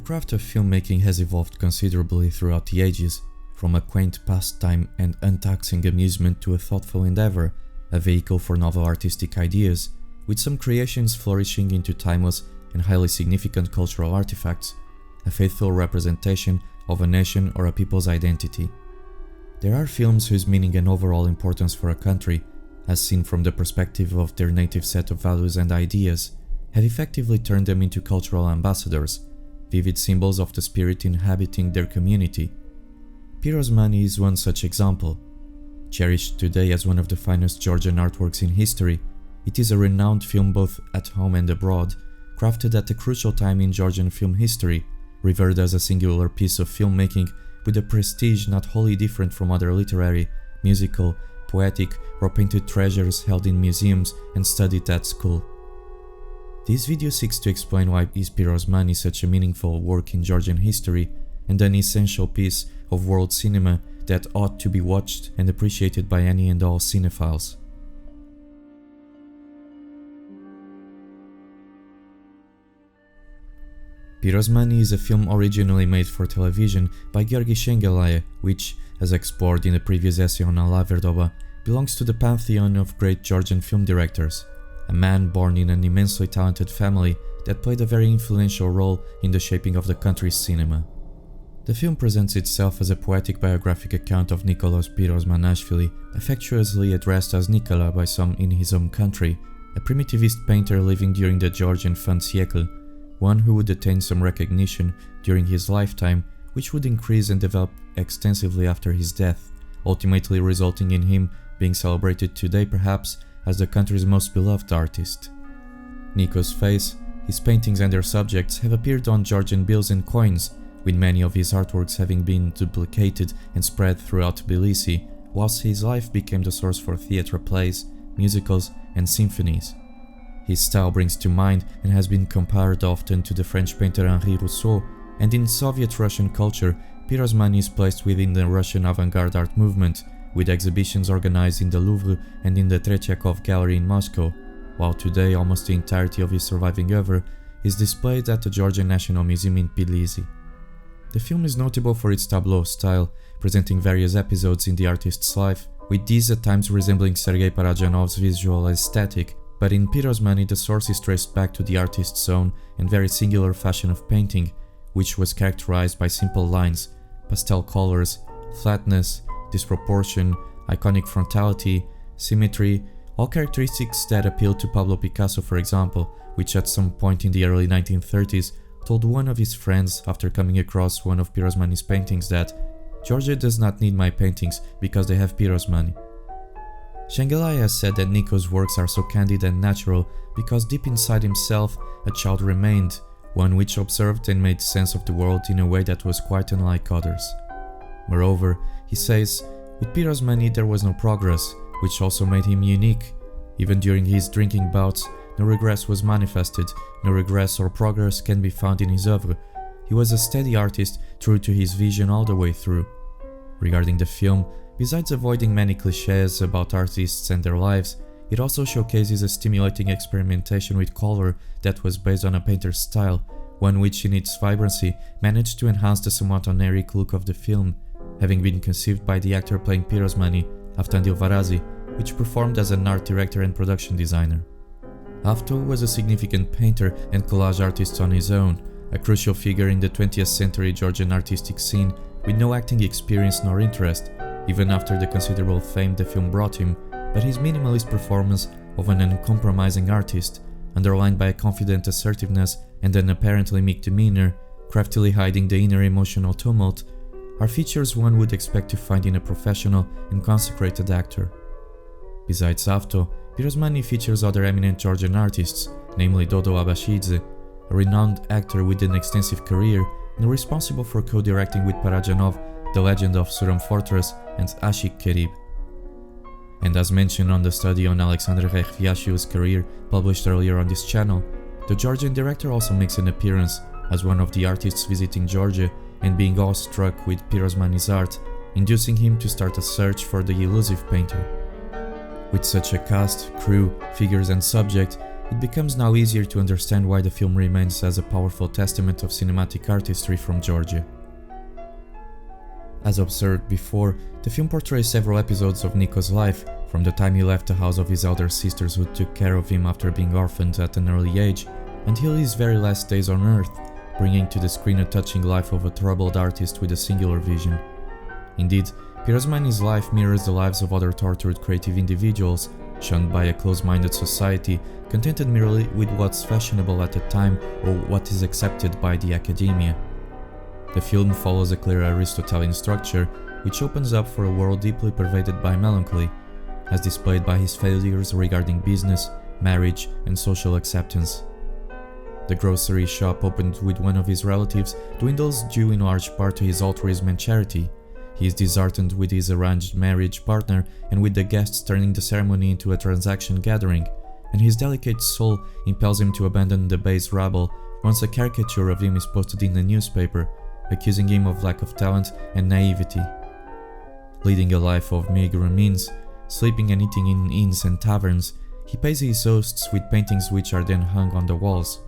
craft of filmmaking has evolved considerably throughout the ages, from a quaint pastime and untaxing amusement to a thoughtful endeavor, a vehicle for novel artistic ideas, with some creations flourishing into timeless and highly significant cultural artifacts, a faithful representation of a nation or a people's identity. There are films whose meaning and overall importance for a country, as seen from the perspective of their native set of values and ideas, have effectively turned them into cultural ambassadors, vivid symbols of the spirit inhabiting their community. Pirosmani is one such example. Cherished today as one of the finest Georgian artworks in history, it is a renowned film both at home and abroad, crafted at a crucial time in Georgian film history, revered as a singular piece of filmmaking with a prestige not wholly different from other literary, musical, poetic or painted treasures held in museums and studied at school. This video seeks to explain why is Pirosmani such a meaningful work in Georgian history and an essential piece of world cinema that ought to be watched and appreciated by any and all cinephiles. Pirosmani is a film originally made for television by Giorgi Shengelaia, which, as explored in the previous essay on Ala Verdoba, belongs to the pantheon of great Georgian film directors, a man born in an immensely talented family that played a very influential role in the shaping of the country's cinema. The film presents itself as a poetic biographic account of Nicolas Pirosmanashvili, affectuously addressed as Nikola by some in his own country, a primitivist painter living during the Georgian Plan-Séquence, one who would attain some recognition during his lifetime, which would increase and develop extensively after his death, ultimately resulting in him being celebrated today perhaps as the country's most beloved artist. Niko's face, his paintings and their subjects have appeared on Georgian bills and coins, with many of his artworks having been duplicated and spread throughout Tbilisi, whilst his life became the source for theatre plays, musicals and symphonies. His style brings to mind and has been compared often to the French painter Henri Rousseau, and in Soviet Russian culture, Pirosmani is placed within the Russian avant-garde art movement, with exhibitions organized in the Louvre and in the Tretyakov Gallery in Moscow, while today almost the entirety of his surviving oeuvre is displayed at the Georgian National Museum in Tbilisi. The film is notable for its tableau style, presenting various episodes in the artist's life, with these at times resembling Sergei Parajanov's visual aesthetic, but in Pirosmani the source is traced back to the artist's own and very singular fashion of painting, which was characterized by simple lines, pastel colors, flatness, disproportion, iconic frontality, symmetry, all characteristics that appealed to Pablo Picasso, for example, which at some point in the early 1930s told one of his friends after coming across one of Pirosmani's paintings that Georgia does not need my paintings because they have Pirosmani. Shengelaia said that Niko's works are so candid and natural because deep inside himself a child remained, one which observed and made sense of the world in a way that was quite unlike others. Moreover, he says, with Pirosmani there was no progress, which also made him unique. Even during his drinking bouts, no regress was manifested, no regress or progress can be found in his oeuvre. He was a steady artist, true to his vision all the way through. Regarding the film, besides avoiding many clichés about artists and their lives, it also showcases a stimulating experimentation with color that was based on a painter's style, one which in its vibrancy managed to enhance the somewhat oniric look of the film, having been conceived by the actor playing Pirosmani, Avtandil Varazi, which performed as an art director and production designer. Avto was a significant painter and collage artist on his own, a crucial figure in the 20th century Georgian artistic scene with no acting experience nor interest, even after the considerable fame the film brought him, but his minimalist performance of an uncompromising artist, underlined by a confident assertiveness and an apparently meek demeanor, craftily hiding the inner emotional tumult, are features one would expect to find in a professional and consecrated actor. Besides Avto, Pirosmani features other eminent Georgian artists, namely Dodo Abashidze, a renowned actor with an extensive career and responsible for co-directing with Parajanov The Legend of Suram Fortress and Ashik Kerib. And as mentioned on the study on Alexander Rekhviashvili's career published earlier on this channel, the Georgian director also makes an appearance as one of the artists visiting Georgia and being awestruck with Pirosmani's art, inducing him to start a search for the elusive painter. With such a cast, crew, figures and subject, it becomes now easier to understand why the film remains as a powerful testament of cinematic artistry from Georgia. As observed before, the film portrays several episodes of Niko's life, from the time he left the house of his elder sisters who took care of him after being orphaned at an early age, until his very last days on Earth, bringing to the screen a touching life of a troubled artist with a singular vision. Indeed, Pirosmani's life mirrors the lives of other tortured creative individuals, shunned by a close-minded society, contented merely with what's fashionable at the time or what is accepted by the academia. The film follows a clear Aristotelian structure, which opens up for a world deeply pervaded by melancholy, as displayed by his failures regarding business, marriage, and social acceptance. The grocery shop opened with one of his relatives dwindles due in large part to his altruism and charity. He is disheartened with his arranged marriage partner and with the guests turning the ceremony into a transaction gathering, and his delicate soul impels him to abandon the base rabble once a caricature of him is posted in the newspaper, accusing him of lack of talent and naivety. Leading a life of meager means, sleeping and eating in inns and taverns, he pays his hosts with paintings which are then hung on the walls.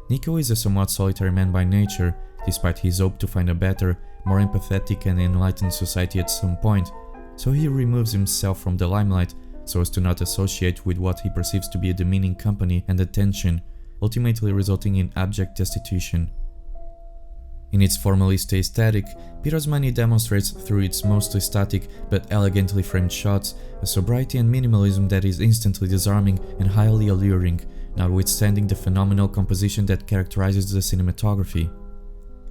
Niko is a somewhat solitary man by nature, despite his hope to find a better, more empathetic and enlightened society at some point, so he removes himself from the limelight so as to not associate with what he perceives to be a demeaning company and attention, ultimately resulting in abject destitution. In its formalist aesthetic, Pirosmani demonstrates through its mostly static but elegantly framed shots a sobriety and minimalism that is instantly disarming and highly alluring, notwithstanding the phenomenal composition that characterizes the cinematography.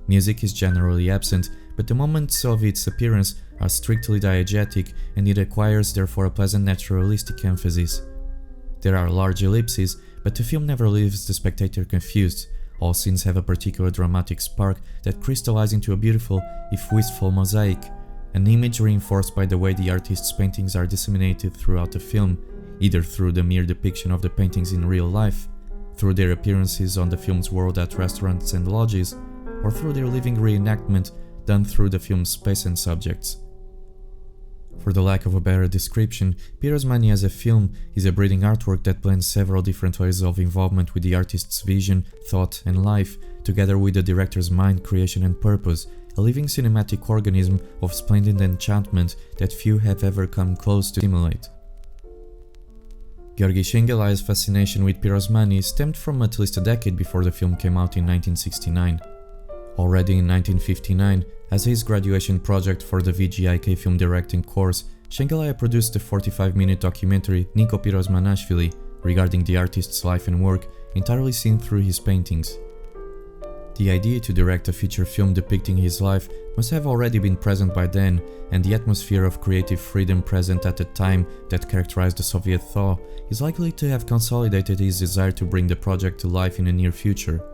Music is generally absent, but the moments of its appearance are strictly diegetic, and it acquires therefore a pleasant naturalistic emphasis. There are large ellipses, but the film never leaves the spectator confused. All scenes have a particular dramatic spark that crystallize into a beautiful, if wistful mosaic, an image reinforced by the way the artist's paintings are disseminated throughout the film, either through the mere depiction of the paintings in real life, through their appearances on the film's world at restaurants and lodges, or through their living reenactment done through the film's space and subjects. For the lack of a better description, Pirosmani as a film is a breathing artwork that blends several different layers of involvement with the artist's vision, thought, and life, together with the director's mind, creation, and purpose, a living cinematic organism of splendid enchantment that few have ever come close to simulate. Giorgi Shengelaia's fascination with Pirosmani stemmed from at least a decade before the film came out in 1969. Already in 1959, as his graduation project for the VGIK film directing course, Shengelaia produced a 45-minute documentary Niko Pirozmani regarding the artist's life and work, entirely seen through his paintings. The idea to direct a feature film depicting his life must have already been present by then, and the atmosphere of creative freedom present at the time that characterized the Soviet thaw is likely to have consolidated his desire to bring the project to life in the near future.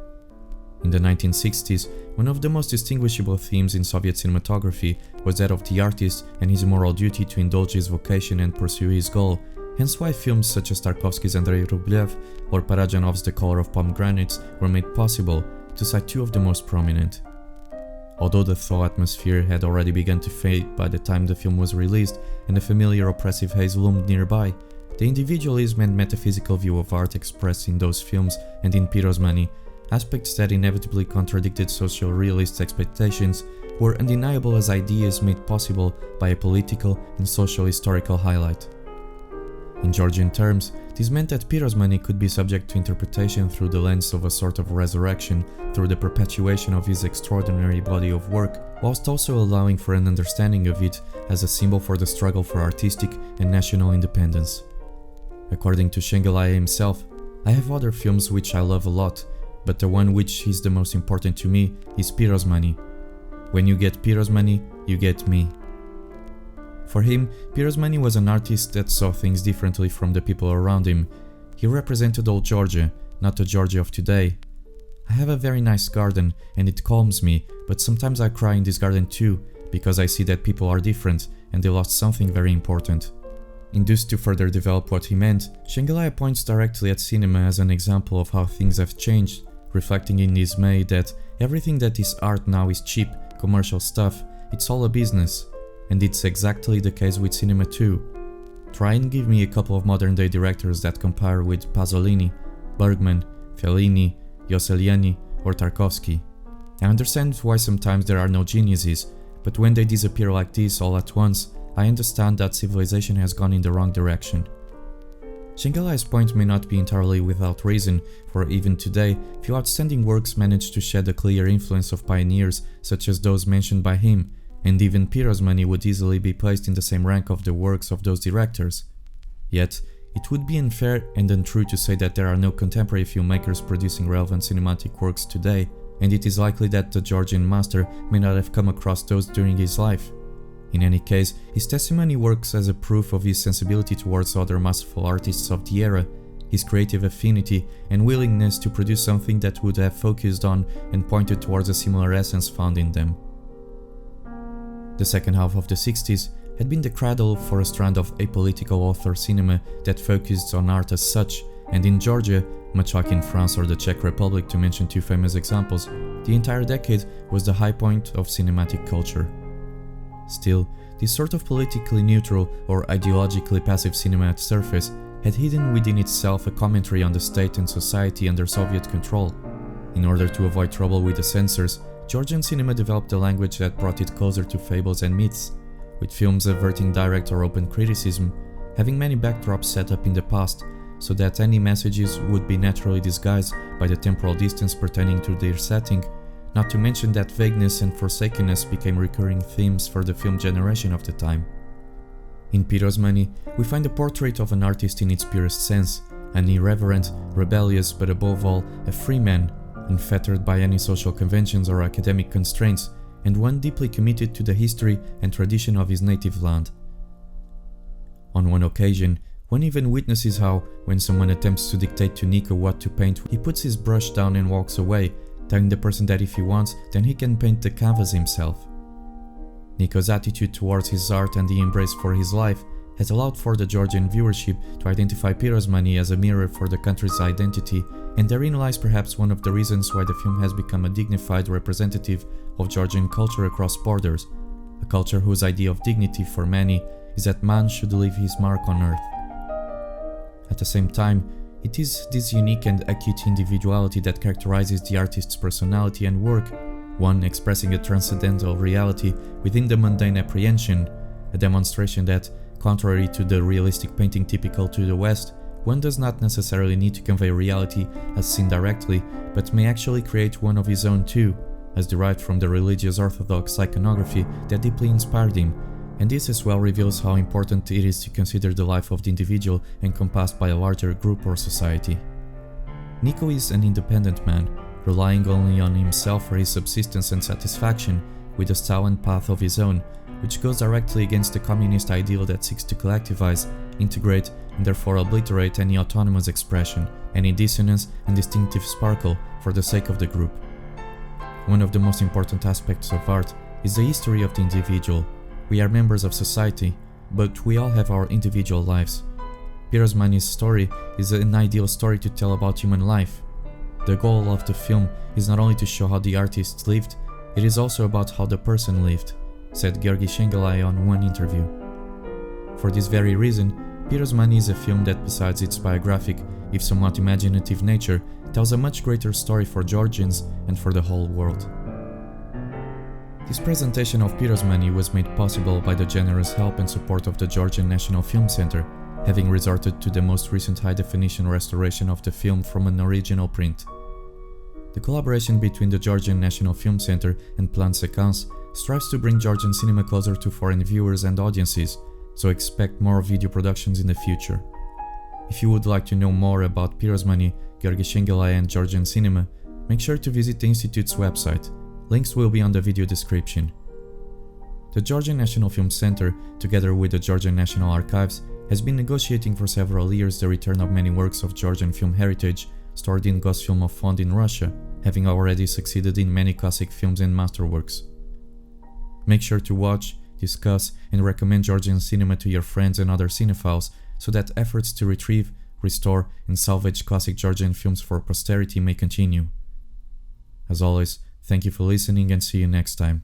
In the 1960s, one of the most distinguishable themes in Soviet cinematography was that of the artist and his moral duty to indulge his vocation and pursue his goal, hence why films such as Tarkovsky's Andrei Rublev or Parajanov's The Color of Pomegranates were made possible, to cite two of the most prominent. Although the thaw atmosphere had already begun to fade by the time the film was released and a familiar oppressive haze loomed nearby, the individualism and metaphysical view of art expressed in those films and in Pirosmani, aspects that inevitably contradicted social realist expectations, were undeniable as ideas made possible by a political and social historical highlight. In Georgian terms, this meant that Pirosmani could be subject to interpretation through the lens of a sort of resurrection through the perpetuation of his extraordinary body of work, whilst also allowing for an understanding of it as a symbol for the struggle for artistic and national independence. According to Shengelaia himself, "I have other films which I love a lot, but the one which is the most important to me is Pirosmani. When you get Pirosmani, you get me." For him, Pirosmani was an artist that saw things differently from the people around him. He represented old Georgia, not the Georgia of today. "I have a very nice garden, and it calms me, but sometimes I cry in this garden too, because I see that people are different, and they lost something very important." Induced to further develop what he meant, Shengelaia points directly at cinema as an example of how things have changed, reflecting in dismay that everything that is art now is cheap, commercial stuff, it's all a business. And it's exactly the case with cinema too. Try and give me a couple of modern-day directors that compare with Pasolini, Bergman, Fellini, Rossellini, or Tarkovsky. I understand why sometimes there are no geniuses, but when they disappear like this all at once, I understand that civilization has gone in the wrong direction. Shengelaia's point may not be entirely without reason, for even today, few outstanding works manage to shed a clear influence of pioneers such as those mentioned by him, and even Pirosmani would easily be placed in the same rank of the works of those directors. Yet, it would be unfair and untrue to say that there are no contemporary filmmakers producing relevant cinematic works today, and it is likely that the Georgian master may not have come across those during his life. In any case, his testimony works as a proof of his sensibility towards other masterful artists of the era, his creative affinity and willingness to produce something that would have focused on and pointed towards a similar essence found in them. The second half of the 60s had been the cradle for a strand of apolitical author cinema that focused on art as such, and in Georgia, much like in France or the Czech Republic to mention two famous examples, the entire decade was the high point of cinematic culture. Still, this sort of politically neutral or ideologically passive cinema at surface had hidden within itself a commentary on the state and society under Soviet control. In order to avoid trouble with the censors, Georgian cinema developed a language that brought it closer to fables and myths, with films averting direct or open criticism, having many backdrops set up in the past, so that any messages would be naturally disguised by the temporal distance pertaining to their setting, not to mention that vagueness and forsakenness became recurring themes for the film generation of the time. In Pirosmani, we find a portrait of an artist in its purest sense, an irreverent, rebellious, but above all, a free man, unfettered by any social conventions or academic constraints, and one deeply committed to the history and tradition of his native land. On one occasion, one even witnesses how, when someone attempts to dictate to Niko what to paint, he puts his brush down and walks away, telling the person that if he wants, then he can paint the canvas himself. Niko's attitude towards his art and the embrace for his life has allowed for the Georgian viewership to identify Pirosmani as a mirror for the country's identity, and therein lies perhaps one of the reasons why the film has become a dignified representative of Georgian culture across borders, a culture whose idea of dignity for many is that man should leave his mark on earth. At the same time, it is this unique and acute individuality that characterizes the artist's personality and work, one expressing a transcendental reality within the mundane apprehension, a demonstration that, contrary to the realistic painting typical to the West, one does not necessarily need to convey reality as seen directly, but may actually create one of his own too, as derived from the religious orthodox iconography that deeply inspired him, and this as well reveals how important it is to consider the life of the individual encompassed by a larger group or society. Niko is an independent man, relying only on himself for his subsistence and satisfaction, with a style and path of his own, which goes directly against the communist ideal that seeks to collectivize, integrate, and therefore obliterate any autonomous expression, any dissonance and distinctive sparkle for the sake of the group. One of the most important aspects of art is the history of the individual. We are members of society, but we all have our individual lives. Pirosmani's story is an ideal story to tell about human life. The goal of the film is not only to show how the artist lived, it is also about how the person lived, said Giorgi Shengelaia on one interview. For this very reason, Pirosmani is a film that, besides its biographic, if somewhat imaginative nature, tells a much greater story for Georgians and for the whole world. This presentation of Pirosmani was made possible by the generous help and support of the Georgian National Film Center, having resorted to the most recent high-definition restoration of the film from an original print. The collaboration between the Georgian National Film Center and Plan-Séquence strives to bring Georgian cinema closer to foreign viewers and audiences, so expect more video productions in the future. If you would like to know more about Pirosmani, Giorgi Shengelaia and Georgian cinema, make sure to visit the Institute's website. Links will be on the video description. The Georgian National Film Center, together with the Georgian National Archives, has been negotiating for several years the return of many works of Georgian film heritage stored in Gosfilmov Fond in Russia, having already succeeded in many classic films and masterworks. Make sure to watch, discuss, and recommend Georgian cinema to your friends and other cinephiles so that efforts to retrieve, restore, and salvage classic Georgian films for posterity may continue. As always, thank you for listening and see you next time.